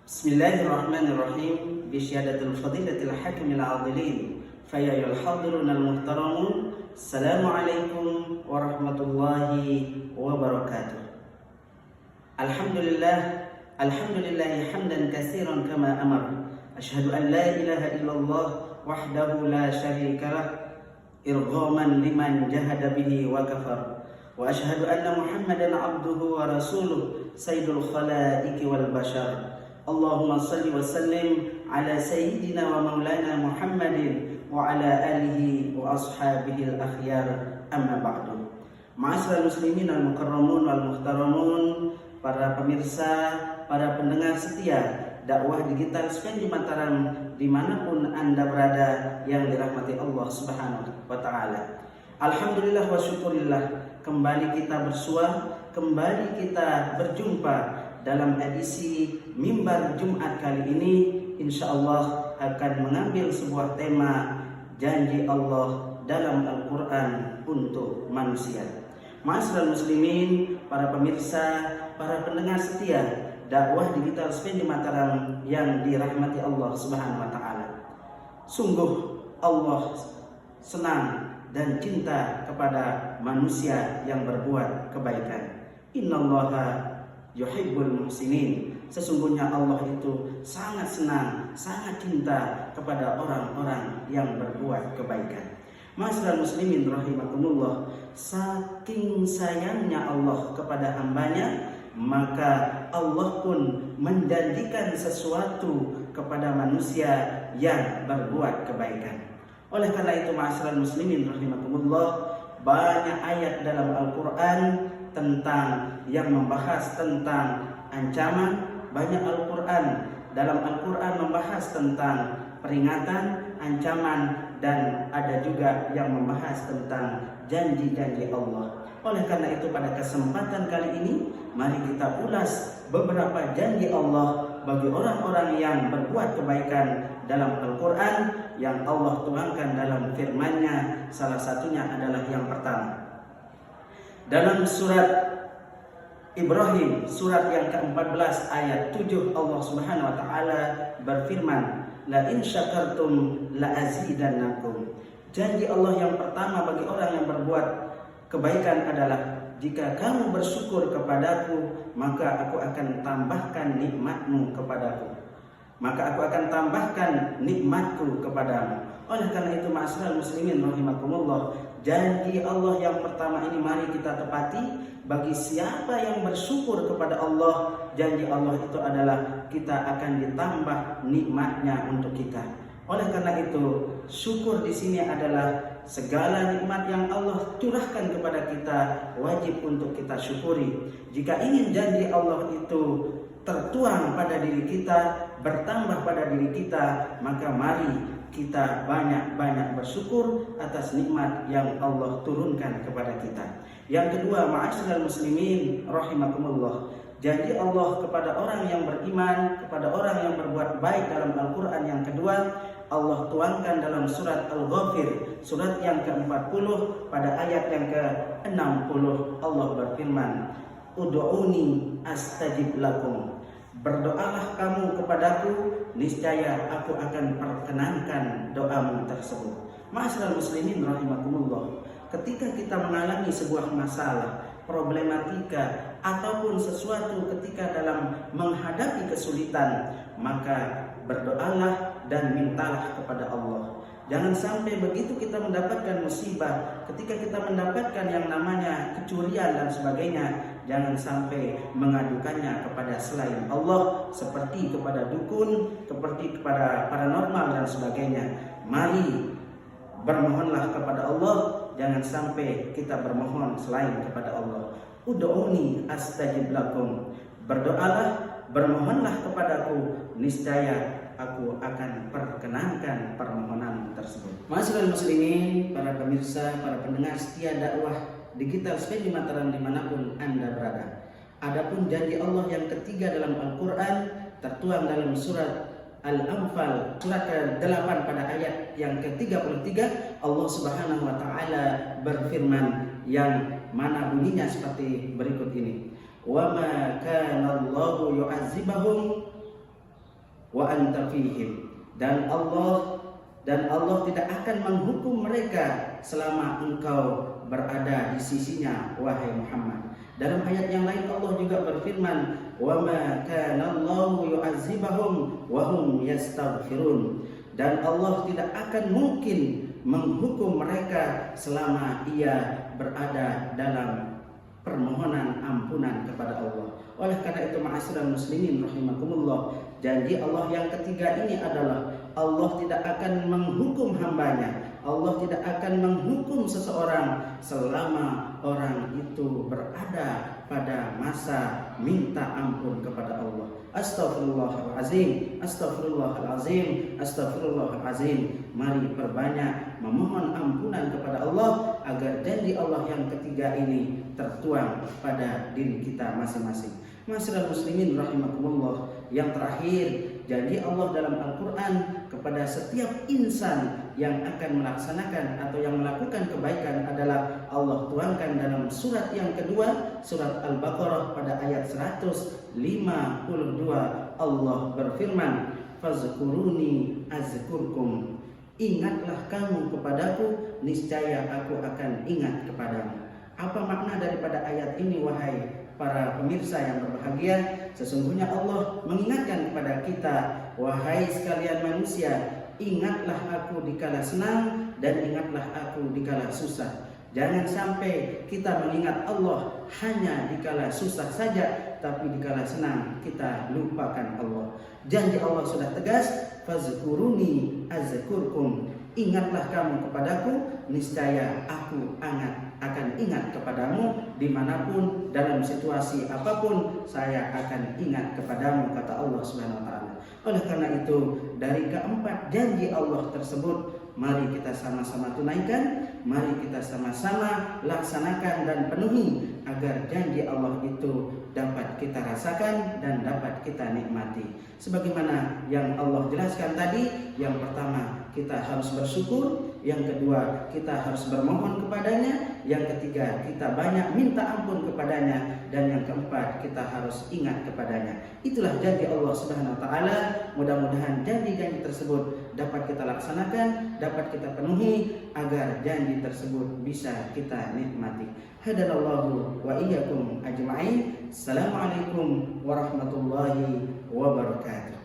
Bismillahirrahmanirrahim. Bisyadatul fadilatil hakimil adilin. Fayyayul hadirunal muhtaramun. Assalamualaikum warahmatullahi wabarakatuh. Alhamdulillah. Alhamdulillahi hamdan katsiran kama amar. Asyhadu an la ilaha illallah wahdahu la syarikalah irghaman liman jahada bihi wa kafar. Wa asyhadu anna Muhammadan abduhu wa rasuluh sayyidul khalaiqi wal bashar. Allahumma salli wa sallim ala sayyidina wa maulana Muhammadin wa ala alihi wa ashabihi al-akhyar, amma ba'du. Ma'asyiral muslimin al-mukarramun wal muhtaramun, para pemirsa, para pendengar setia dakwah digital Spendy Mataram dimanapun Anda berada yang dirahmati Allah Subhanahu wa Ta'ala. Alhamdulillah wa syukurillah, kembali kita bersua, kembali kita berjumpa dalam edisi Mimbar Jumat kali ini. Insya Allah akan mengambil sebuah tema janji Allah dalam Al-Quran untuk manusia. Ma'asyiral muslimin, para pemirsa, para pendengar setia dakwah digital Spendy Mataram yang dirahmati Allah Subhanahu wa Ta'ala. Sungguh Allah senang dan cinta kepada manusia yang berbuat kebaikan. Innallaha yuhibbul muhsinin. Sesungguhnya Allah itu sangat senang, sangat cinta kepada orang-orang yang berbuat kebaikan. Ma'asyiral muslimin rahimakumullah, saking sayangnya Allah kepada hambanya, maka Allah pun menjanjikan sesuatu kepada manusia yang berbuat kebaikan. Oleh karena itu, ma'asyiral muslimin rahimakumullah, banyak ayat dalam Al-Quran tentang yang membahas tentang ancaman. Banyak Al-Quran dalam Al-Quran membahas tentang peringatan, ancaman, dan ada juga yang membahas tentang janji-janji Allah. Oleh karena itu, pada kesempatan kali ini mari kita ulas beberapa janji Allah bagi orang-orang yang berbuat kebaikan dalam Al-Quran yang Allah tuangkan dalam firman-Nya. Salah satunya adalah yang pertama dalam surat Ibrahim, surat yang ke-14 ayat 7, Allah Subhanahu wa Ta'ala berfirman, la in syakartum la azidannakum. Janji Allah yang pertama bagi orang yang berbuat kebaikan adalah, jika kamu bersyukur kepadaku, maka aku akan tambahkan nikmatmu kepadaku. Maka aku akan tambahkan nikmatku kepadamu. Oleh karena itu, ma'asyiral muslimin rahimakumullah, janji Allah yang pertama ini mari kita tepati. Bagi siapa yang bersyukur kepada Allah, janji Allah itu adalah kita akan ditambah nikmatnya untuk kita. Oleh karena itu, syukur di sini adalah segala nikmat yang Allah curahkan kepada kita wajib untuk kita syukuri. Jika ingin janji Allah itu tertuang pada diri kita, bertambah pada diri kita, maka mari kita banyak-banyak bersyukur atas nikmat yang Allah turunkan kepada kita. Yang kedua, ma'asyiral muslimin rahimakumullah, janji Allah kepada orang yang beriman, kepada orang yang berbuat baik dalam Al-Quran yang kedua, Allah tuangkan dalam surat Al-Ghafir, surat yang ke-40 pada ayat yang ke-60. Allah berfirman, ud'uni astajib lakum. Berdoalah kamu kepadaku, niscaya aku akan perkenankan doamu tersebut. Ma'asyiral muslimin rahimakumullah, ketika kita mengalami sebuah masalah, problematika, ataupun sesuatu ketika dalam menghadapi kesulitan, maka berdoalah dan mintalah kepada Allah. Jangan sampai begitu kita mendapatkan musibah, ketika kita mendapatkan yang namanya kecurian dan sebagainya, jangan sampai mengadukannya kepada selain Allah, seperti kepada dukun, seperti kepada paranormal dan sebagainya. Mari bermohonlah kepada Allah, jangan sampai kita bermohon selain kepada Allah. Ud'uni astajib lakum. Berdoalah, bermohonlah kepadaku, niscaya aku akan perkenankan permohonan tersebut. Ma'asyiral muslimin, para pemirsa, para pendengar setia dakwah digital Spendy Mataram dimanapun Anda berada. Adapun janji Allah yang ketiga dalam Al-Quran tertuang dalam surat Al-Anfal, surat ke-8 pada ayat yang ke-33, Allah Subhanahu wa Ta'ala berfirman yang mana bunyinya seperti berikut ini. Wa ma kana Allahu yu'adzibahum wa anta fihim, dan Allah tidak akan menghukum mereka selama engkau berada di sisinya, wahai Muhammad. Dalam ayat yang lain Allah juga berfirman, wa ma kana Allahu yu'adzibahum wa hum yastaghfirun, dan Allah tidak akan mungkin menghukum mereka selama ia berada dalam permohonan ampunan kepada Allah. Oleh karena itu, ma'asyiral muslimin rahimakumullah, janji Allah yang ketiga ini adalah Allah tidak akan menghukum hambanya, Allah tidak akan menghukum seseorang selama orang itu berada pada masa minta ampun kepada Allah. Astaghfirullahalazim, astaghfirullahalazim, astaghfirullahalazim. Mari perbanyak memohon ampunan kepada Allah agar janji Allah yang ketiga ini tertuang pada diri kita masing-masing. Ma'asyiral muslimin rahimakumullah, yang terakhir, janji Allah dalam Al-Quran kepada setiap insan yang akan melaksanakan atau yang melakukan kebaikan adalah Allah tuangkan dalam surat yang kedua, surat Al-Baqarah pada ayat 152. Allah berfirman, fazkuruni azkurkum, ingatlah kamu kepadaku, niscaya aku akan ingat kepadamu. Apa makna daripada ayat ini, wahai para pemirsa yang berbahagia? Sesungguhnya Allah mengingatkan kepada kita, wahai sekalian manusia, ingatlah aku dikala senang dan ingatlah aku dikala susah. Jangan sampai kita mengingat Allah hanya dikala susah saja, tapi dikala senang kita lupakan Allah. Janji Allah sudah tegas, fazkuruni azkurkum, ingatlah kamu kepadaku, niscaya aku akan ingat kepadamu dimanapun, dalam situasi apapun, saya akan ingat kepadamu, kata Allah Subhanahu wa ta'ala. Oleh karena itu, dari keempat janji Allah tersebut, mari kita sama-sama tunaikan, mari kita sama-sama laksanakan dan penuhi agar janji Allah itu dapat kita rasakan dan dapat kita nikmati. Sebagaimana yang Allah jelaskan tadi, yang pertama kita harus bersyukur, yang kedua kita harus bermohon kepadanya, yang ketiga kita banyak minta ampun kepadanya, dan yang keempat kita harus ingat kepadanya. Itulah janji Allah Subhanahu wa ta'ala. Mudah-mudahan janji-janji tersebut dapat kita laksanakan, dapat kita penuhi agar janji tersebut bisa kita nikmati. Hadanallahu wa iyyakum ajma'in. Assalamualaikum warahmatullahi wabarakatuh.